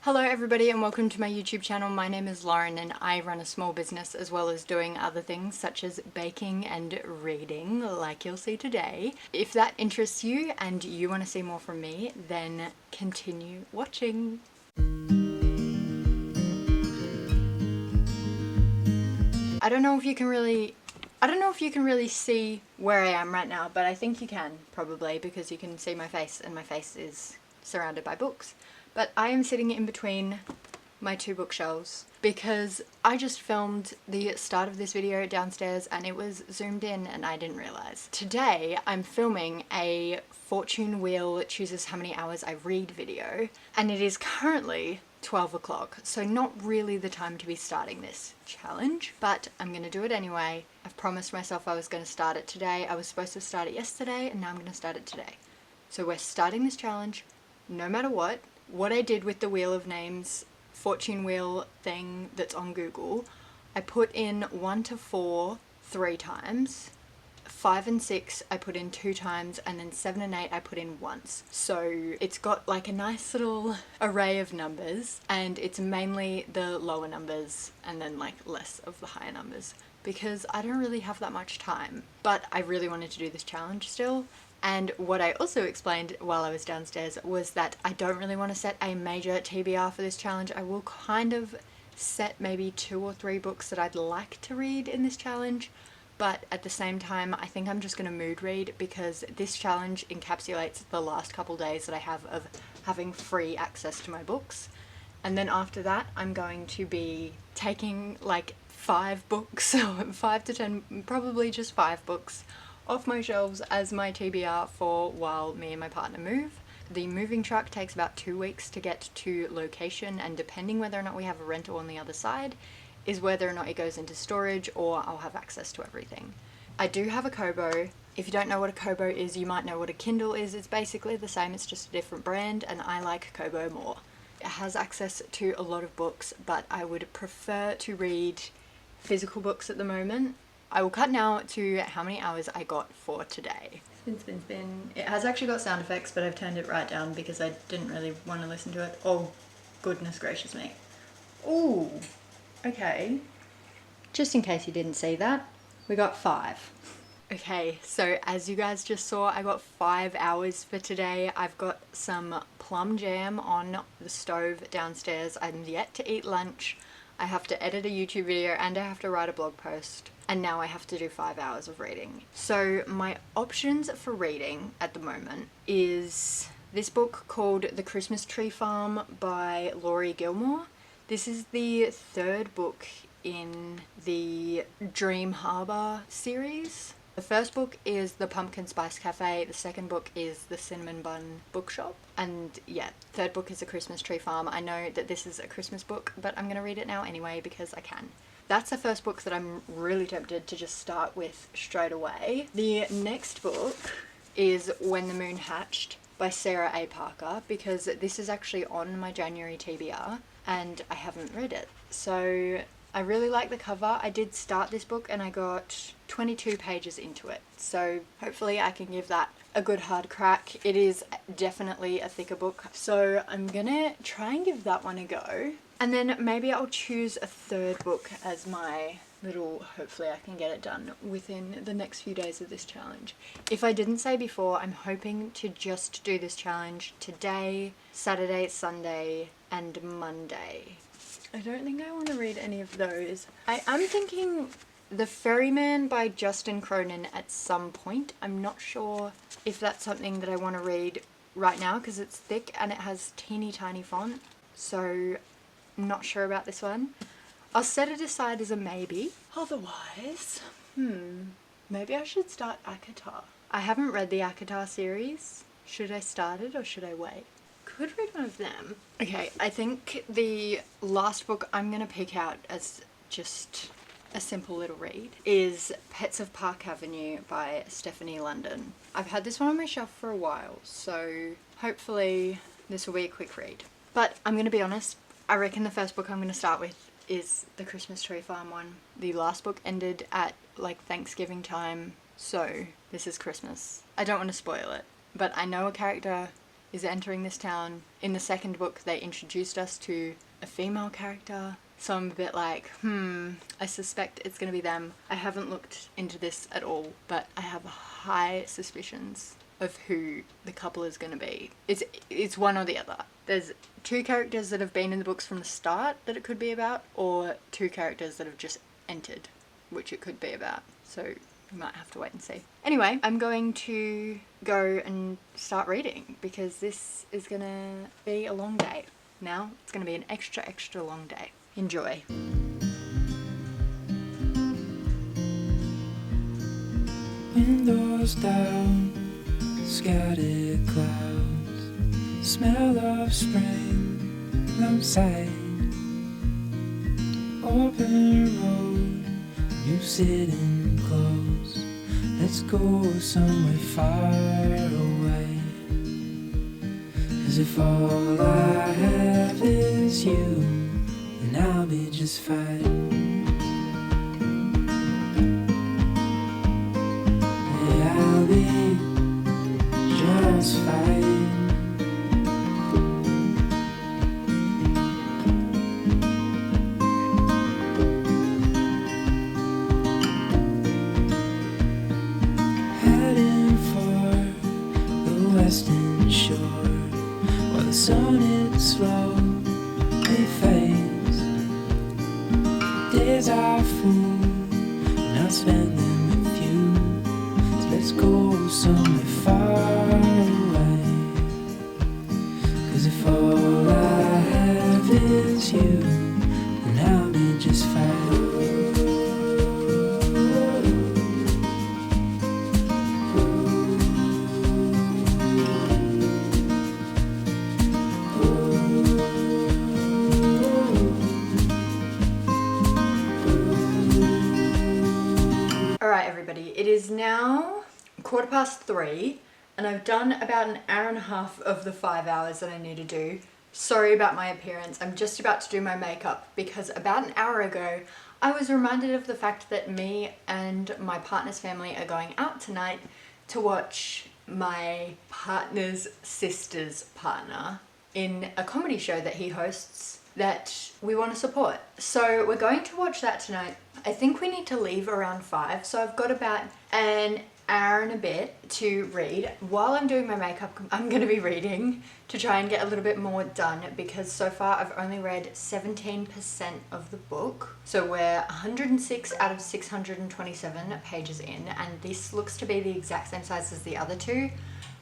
Hello everybody and welcome to my YouTube channel. My name is Lauren and I run a small business as well as doing other things such as baking and reading like you'll see today. If that interests you and you want to see more from me, then continue watching. I don't know if you can really see where I am right now, but I think you can probably because you can see my face and my face is surrounded by books. But I am sitting in between my two bookshelves because I just filmed the start of this video downstairs and it was zoomed in and I didn't realize. Today I'm filming a fortune wheel chooses how many hours I read video and it is currently 12 o'clock, so not really the time to be starting this challenge, but I'm gonna do it anyway. I've promised myself I was gonna start it today. I was supposed to start it yesterday and now I'm gonna start it today. So we're starting this challenge no matter what. What I did with the Wheel of Names fortune wheel thing that's on Google, I put in 1 to 4 3 times, 5 and 6 I put in 2 times, and then 7 and 8 I put in once. So it's got like a nice little array of numbers and it's mainly the lower numbers and then like less of the higher numbers because I don't really have that much time, but I really wanted to do this challenge still. And what I also explained while I was downstairs was that I don't really want to set a major TBR for this challenge. I will kind of set maybe 2 or 3 books that I'd like to read in this challenge, but at the same time I think I'm just going to mood read because this challenge encapsulates the last couple days that I have of having free access to my books. And then after that I'm going to be taking like 5 books, 5 to 10, probably just 5 books off my shelves as my TBR for while me and my partner move. The moving truck takes about 2 weeks to get to location, and depending whether or not we have a rental on the other side is whether or not it goes into storage or I'll have access to everything. I do have a Kobo. If you don't know what a Kobo is, you might know what a Kindle is. It's basically the same, it's just a different brand, and I like Kobo more. It has access to a lot of books, but I would prefer to read physical books at the moment. I will cut now to how many hours I got for today. Spin, spin, spin. It has actually got sound effects, but I've turned it right down because I didn't really want to listen to it. Oh, goodness gracious me. Ooh, okay. Just in case you didn't see that, we got 5. Okay, so as you guys just saw, I got 5 hours for today. I've got some plum jam on the stove downstairs. I'm yet to eat lunch. I have to edit a YouTube video and I have to write a blog post. And now I have to do 5 hours of reading. So my options for reading at the moment is this book called The Christmas Tree Farm by Laurie Gilmore. This is the 3rd book in the Dream Harbor series. The first book is The Pumpkin Spice Cafe, the second book is The Cinnamon Bun Bookshop, and yeah, 3rd book is A Christmas Tree Farm. I know that this is a Christmas book, but I'm going to read it now anyway because I can. That's the first book that I'm really tempted to just start with straight away. The next book is When the Moon Hatched by Sarah A. Parker because this is actually on my January TBR and I haven't read it. So I really like the cover. I did start this book and I got 22 pages into it. So hopefully I can give that a good hard crack. It is definitely a thicker book. So I'm gonna try and give that one a go. And then maybe I'll choose a 3rd book as my little, hopefully I can get it done within the next few days of this challenge. If I didn't say before, I'm hoping to just do this challenge today, Saturday, Sunday, and Monday. I don't think I want to read any of those. I'm thinking The Ferryman by Justin Cronin at some point. I'm not sure if that's something that I want to read right now because it's thick and it has teeny tiny font. So I'm not sure about this one. I'll set it aside as a maybe. Otherwise, maybe I should start ACOTAR. I haven't read the ACOTAR series. Should I start it or should I wait? Could read one of them. Okay, I think the last book I'm gonna pick out as just a simple little read is Pets of Park Avenue by Stefanie London. I've had this one on my shelf for a while, so hopefully this will be a quick read. But I'm gonna be honest, I reckon the first book I'm gonna start with is the Christmas Tree Farm one. The last book ended at like Thanksgiving time, so this is Christmas. I don't want to spoil it, but I know a character is entering this town. In the second book, they introduced us to a female character. So I'm a bit like, I suspect it's going to be them. I haven't looked into this at all, but I have high suspicions of who the couple is going to be. It's one or the other. There's two characters that have been in the books from the start that it could be about, or two characters that have just entered, which it could be about. So we might have to wait and see. Anyway, I'm going to go and start reading because this is going to be a long day. Now it's going to be an extra long day. Enjoy. Windows down, scattered clouds, smell of spring outside. Open road, you sitting close. Let's go somewhere far away. 'Cause if all I have is you, then I'll be just fine. Yeah, I'll be just fine. Heading for the western shore, while the sun is slowly fades. Days are full, and I'll spend them with you. So let's go somewhere far away. 'Cause if all I have is you, then I'll be just fine. Alright everybody, it is now 3:15 and I've done about an hour and a half of the 5 hours that I need to do. Sorry about my appearance, I'm just about to do my makeup because about an hour ago I was reminded of the fact that me and my partner's family are going out tonight to watch my partner's sister's partner in a comedy show that he hosts that we want to support. So we're going to watch that tonight. I think we need to leave around 5, so I've got about an hour and a bit to read. While I'm doing my makeup, I'm going to be reading to try and get a little bit more done because so far I've only read 17% of the book. So we're 106 out of 627 pages in, and this looks to be the exact same size as the other two.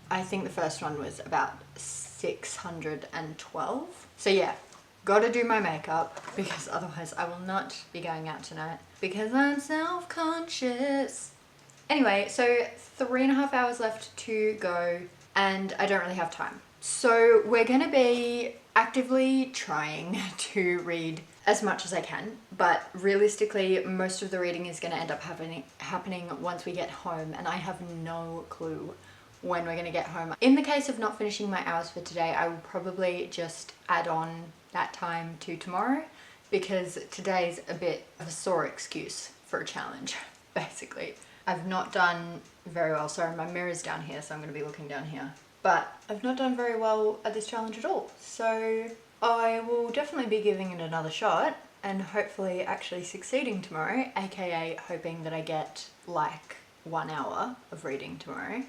I think the first one was about 612. So yeah. Gotta do my makeup because otherwise I will not be going out tonight because I'm self-conscious. Anyway, so 3.5 hours left to go and I don't really have time. So we're gonna be actively trying to read as much as I can, but realistically most of the reading is gonna end up happening once we get home, and I have no clue when we're gonna get home. In the case of not finishing my hours for today, I will probably just add on that time to tomorrow because today's a bit of a sore excuse for a challenge, basically. I've not done very well. Sorry, my mirror's down here, so I'm going to be looking down here. But I've not done very well at this challenge at all. So I will definitely be giving it another shot and hopefully actually succeeding tomorrow, aka hoping that I get like 1 hour of reading tomorrow,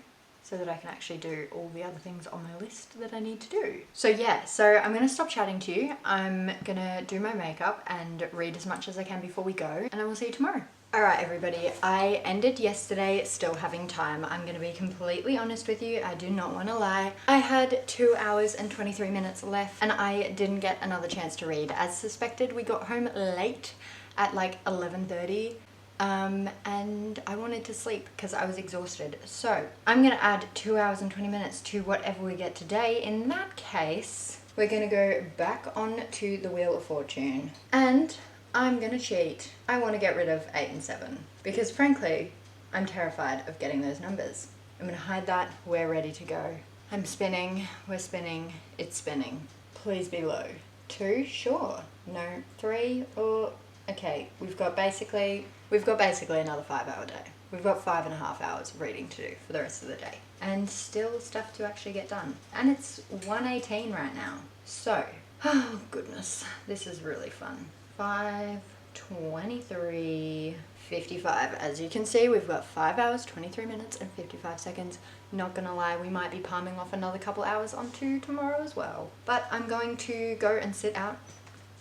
so that I can actually do all the other things on my list that I need to do. So yeah, so I'm gonna stop chatting to you. I'm gonna do my makeup and read as much as I can before we go, and I will see you tomorrow. Alright everybody, I ended yesterday still having time. I'm gonna be completely honest with you, I do not want to lie. I had 2 hours and 23 minutes left and I didn't get another chance to read. As suspected, we got home late at like 11:30. And I wanted to sleep because I was exhausted. So I'm gonna add 2 hours and 20 minutes to whatever we get today. In that case, we're gonna go back on to the Wheel of Fortune and I'm gonna cheat. I want to get rid of 8 and 7 because frankly, I'm terrified of getting those numbers. I'm gonna hide that. We're ready to go. I'm spinning, we're spinning, it's spinning. Please be low. 2, sure. No, 3 or... Okay, we've got basically another 5 hour day. we've got 5.5 hours of reading to do for the rest of the day. And still stuff to actually get done. And it's 1:18 right now. So, oh goodness, this is really fun. 5:23:55. As you can see, we've got 5 hours, 23 minutes and 55 seconds. Not gonna lie, we might be palming off another couple hours onto tomorrow as well. But I'm going to go and sit out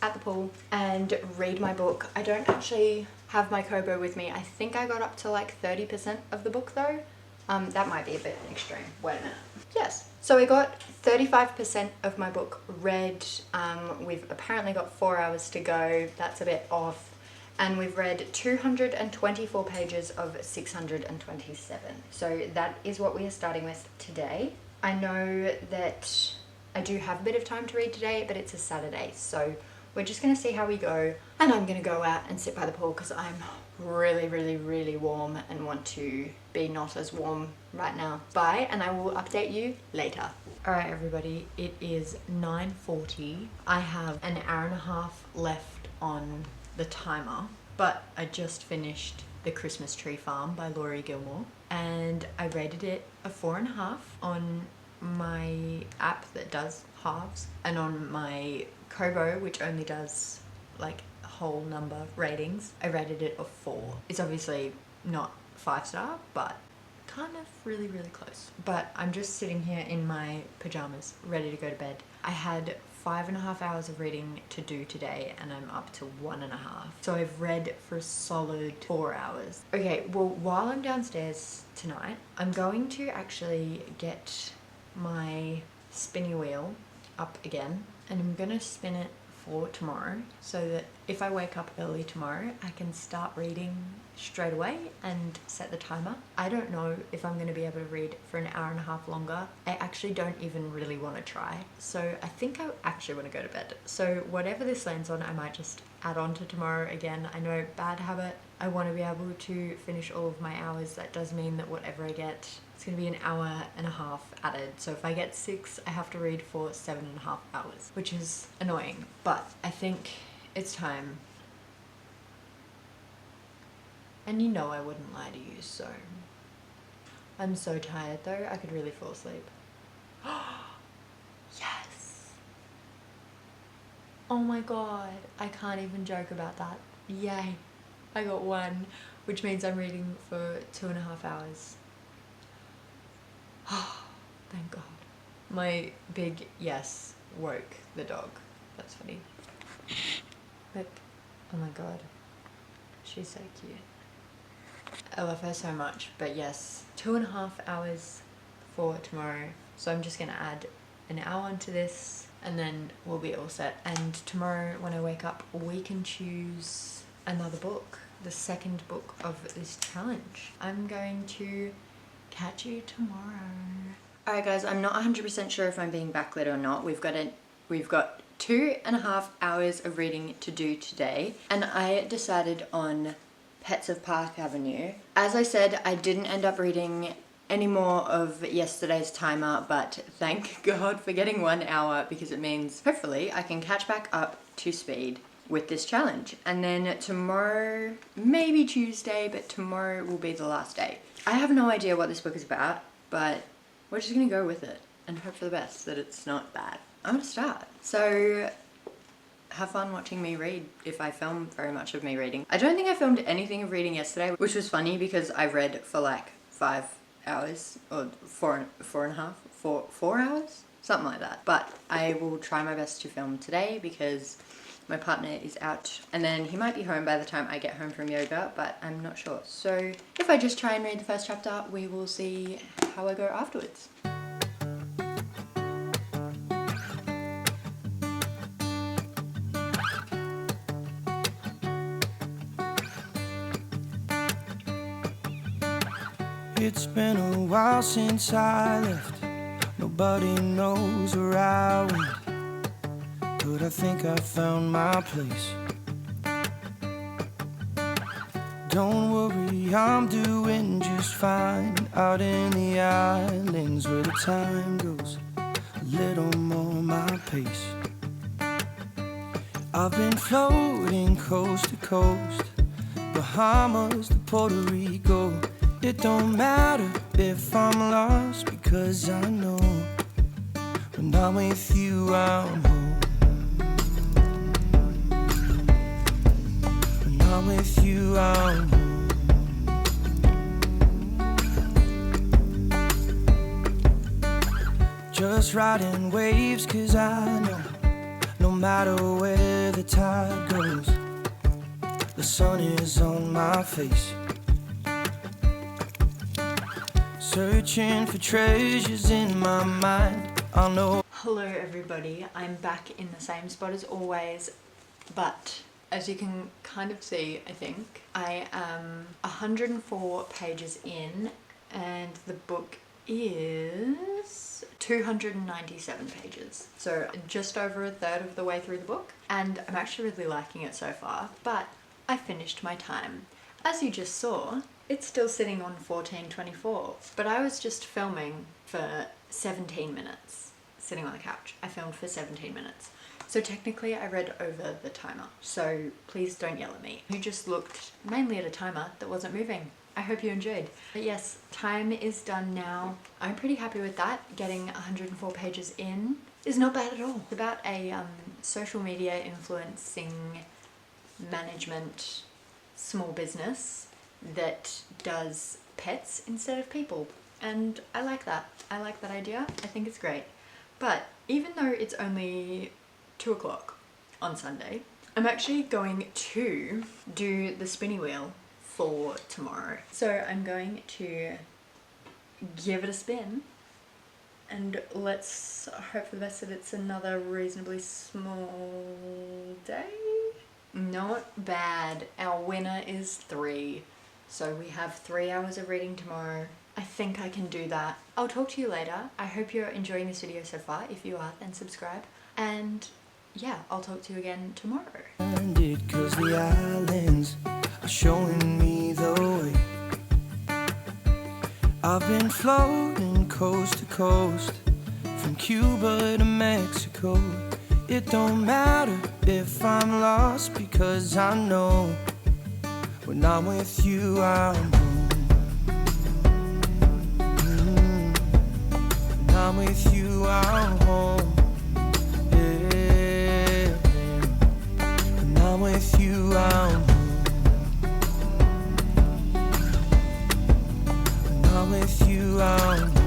at the pool and read my book. I don't actually have my Kobo with me. I think I got up to like 30% of the book though. That might be a bit extreme. Wait a minute. Yes. So I got 35% of my book read. We've apparently got 4 hours to go. That's a bit off. And we've read 224 pages of 627. So that is what we are starting with today. I know that I do have a bit of time to read today, but it's a Saturday. So we're just going to see how we go. And I'm going to go out and sit by the pool because I'm really, really, really warm and want to be not as warm right now. Bye, and I will update you later. Alright everybody, it is 9:40. I have an hour and a half left on the timer, but I just finished The Christmas Tree Farm by Laurie Gilmore, and I rated it a 4.5 on my app that does halves, and on my Kobo, which only does like a whole number ratings, I rated it a 4. It's obviously not 5-star, but kind of really, really close. But I'm just sitting here in my pajamas, ready to go to bed. I had 5.5 hours of reading to do today, and I'm up to 1.5. So I've read for a solid 4 hours. Okay, well, while I'm downstairs tonight, I'm going to actually get my spinny wheel up again, and I'm gonna spin it for tomorrow so that if I wake up early tomorrow, I can start reading straight away and set the timer. I don't know if I'm going to be able to read for an hour and a half longer. I actually don't even really want to try. So I think I actually want to go to bed. So whatever this lands on, I might just add on to tomorrow again. I know, bad habit. I want to be able to finish all of my hours. That does mean that whatever I get, it's going to be an hour and a half added. So if I get 6, I have to read for 7.5 hours, which is annoying. But I think it's time. And you know I wouldn't lie to you, so. I'm so tired though, I could really fall asleep. Yes! Oh my god, I can't even joke about that. Yay! I got 1, which means I'm reading for 2.5 hours. Thank god. My big yes woke the dog. That's funny. Look, oh my god. She's so cute. I love her so much, but yes, 2.5 hours for tomorrow. So I'm just gonna add an hour onto this and then we'll be all set. And tomorrow when I wake up, we can choose another book, the second book of this challenge. I'm going to catch you tomorrow. Alright guys, I'm not 100% sure if I'm being backlit or not. We've got 2.5 hours of reading to do today, and I decided on Pets of Park Avenue. As I said, I didn't end up reading any more of yesterday's timer, but thank God for getting 1 hour, because it means hopefully I can catch back up to speed with this challenge. And then tomorrow, maybe Tuesday, but tomorrow will be the last day. I have no idea what this book is about, but we're just gonna go with it and hope for the best that it's not bad. I'm gonna start. So have fun watching me read if I film very much of me reading. I don't think I filmed anything of reading yesterday, which was funny because I read for like 5 hours or 4 hours? Something like that. But I will try my best to film today because my partner is out and then he might be home by the time I get home from yoga, but I'm not sure. So if I just try and read the first chapter, we will see how I go afterwards. It's been a while since I left. Nobody knows where I went, but I think I found my place. Don't worry, I'm doing just fine out in the islands where the time goes a little more my pace. I've been floating coast to coast, Bahamas to Puerto Rico, It don't matter if I'm lost, because I know when I'm with you I'm home. When I'm with you I'm home. Just riding waves, 'cause I know no matter where the tide goes, the sun is on my face. Searching for treasures in my mind. I'll know. Hello everybody, I'm back in the same spot as always, but as you can kind of see, I think, I am 104 pages in and the book is 297 pages. So just over a third of the way through the book, and I'm actually really liking it so far, but I finished my time. As you just saw, it's still sitting on 14:24, but I was just filming for 17 minutes, sitting on the couch. I filmed for 17 minutes. So technically I read over the timer, so please don't yell at me. You just looked mainly at a timer that wasn't moving. I hope you enjoyed. But yes, time is done now. I'm pretty happy with that. Getting 104 pages in is not bad at all. It's about a social media influencing management small business that does pets instead of people, and I like that. I like that idea. I think it's great. But even though it's only 2 o'clock on Sunday, I'm actually going to do the spinny wheel for tomorrow. So I'm going to give it a spin and let's hope for the best that it's another reasonably small day. Not bad. Our winner is 3. So we have 3 hours of reading tomorrow. I think I can do that. I'll talk to you later. I hope you're enjoying this video so far. If you are, then subscribe. And yeah, I'll talk to you again tomorrow. Cause the islands are showing me the way. I've been floating coast to coast, from Cuba to Mexico. It don't matter if I'm lost, because I know when I'm with you I'm home. When I'm with you I'm home. Yeah. When I'm with you I'm home. When I'm with you I'm home.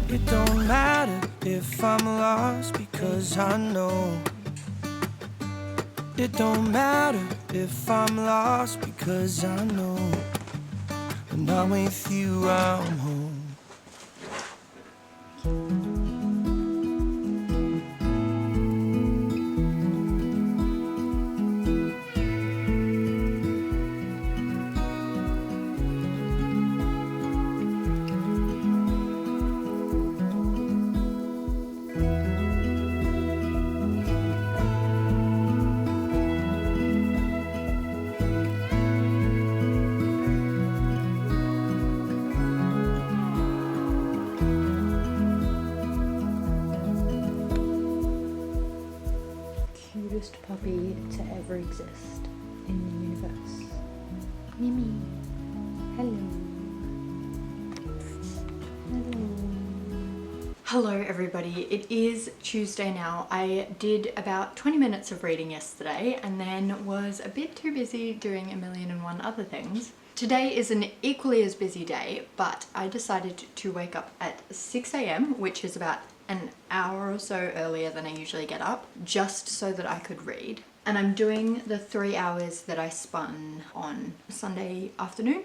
It don't matter if I'm lost, because I know. It don't matter if I'm lost, because I know when I'm with you I'm home. Cutest puppy to ever exist in the universe. Mimi. Hello. Hello everybody, it is Tuesday now. I did about 20 minutes of reading yesterday and then was a bit too busy doing 1,000,001 other things. Today is an equally as busy day, but I decided to wake up at 6 AM, which is about an hour or so earlier than I usually get up, just so that I could read. And I'm doing the 3 hours that I spun on Sunday afternoon.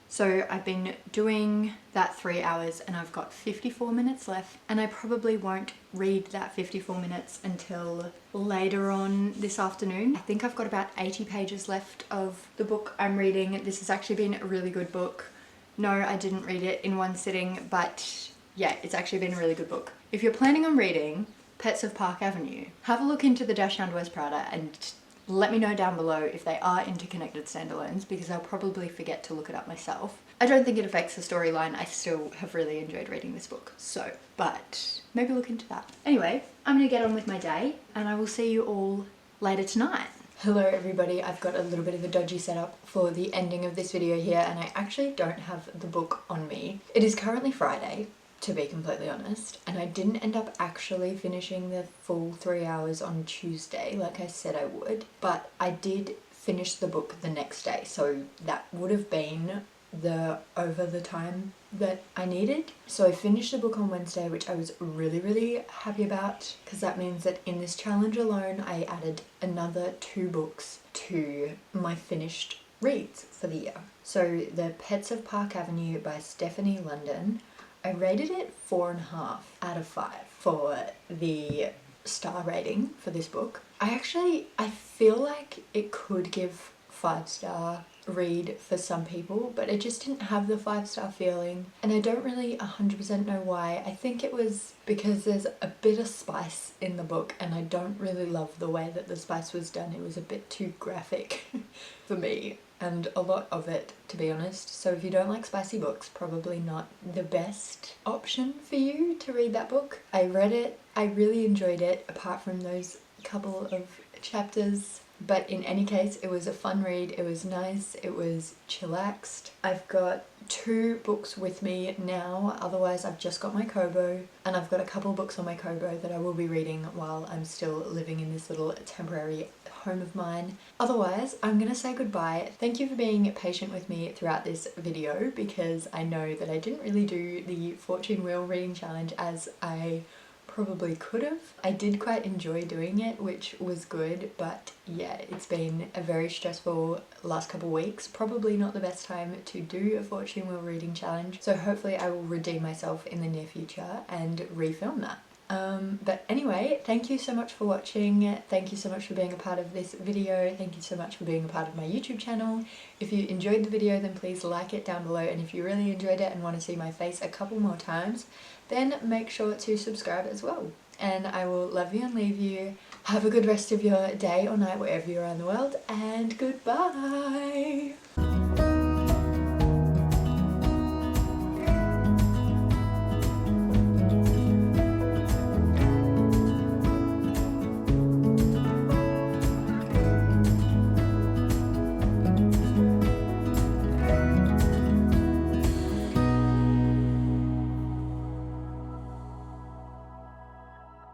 So I've been doing that 3 hours and I've got 54 minutes left, and I probably won't read that 54 minutes until later on this afternoon. I think I've got about 80 pages left of the book I'm reading. This has actually been a really good book. No, I didn't read it in one sitting, but yeah, it's actually been a really good book. If you're planning on reading Pets of Park Avenue, have a look into the Dachshund Wears Prada and let me know down below if they are interconnected standalones, because I'll probably forget to look it up myself. I don't think it affects the storyline. I still have really enjoyed reading this book, so, but maybe look into that. Anyway, I'm gonna get on with my day and I will see you all later tonight. Hello everybody, I've got a little bit of a dodgy setup for the ending of this video here, and I actually don't have the book on me. It is currently Friday, to be completely honest, and I didn't end up actually finishing the full 3 hours on Tuesday like I said I would, but I did finish the book the next day, so that would have been over the time that I needed. So I finished the book on Wednesday, which I was really happy about, because that means that in this challenge alone I added another 2 books to my finished reads for the year. So The Pets of Park Avenue by Stefanie London, I rated it 4.5 out of 5 for the star rating for this book. I feel like it could give 5-star read for some people, but it just didn't have the 5-star feeling, and I don't really 100% know why. I think it was because there's a bit of spice in the book, and I don't really love the way that the spice was done. It was a bit too graphic for me, and a lot of it, to be honest. So if you don't like spicy books, probably not the best option for you to read that book. I read it, I really enjoyed it, apart from those couple of chapters. But in any case, it was a fun read, it was nice, it was chillaxed. I've got 2 books with me now, otherwise I've just got my Kobo, and I've got a couple books on my Kobo that I will be reading while I'm still living in this little temporary home of mine. Otherwise, I'm gonna say goodbye. Thank you for being patient with me throughout this video, because I know that I didn't really do the Fortune Wheel reading challenge as I probably could have. I did quite enjoy doing it, which was good, but yeah, it's been a very stressful last couple weeks. Probably not the best time to do a Fortune Wheel reading challenge, so hopefully I will redeem myself in the near future and refilm that. But anyway, thank you so much for watching, thank you so much for being a part of this video, thank you so much for being a part of my YouTube channel. If you enjoyed the video, then please like it down below, and if you really enjoyed it and want to see my face a couple more times, then make sure to subscribe as well. And I will love you and leave you. Have a good rest of your day or night wherever you are in the world, and goodbye!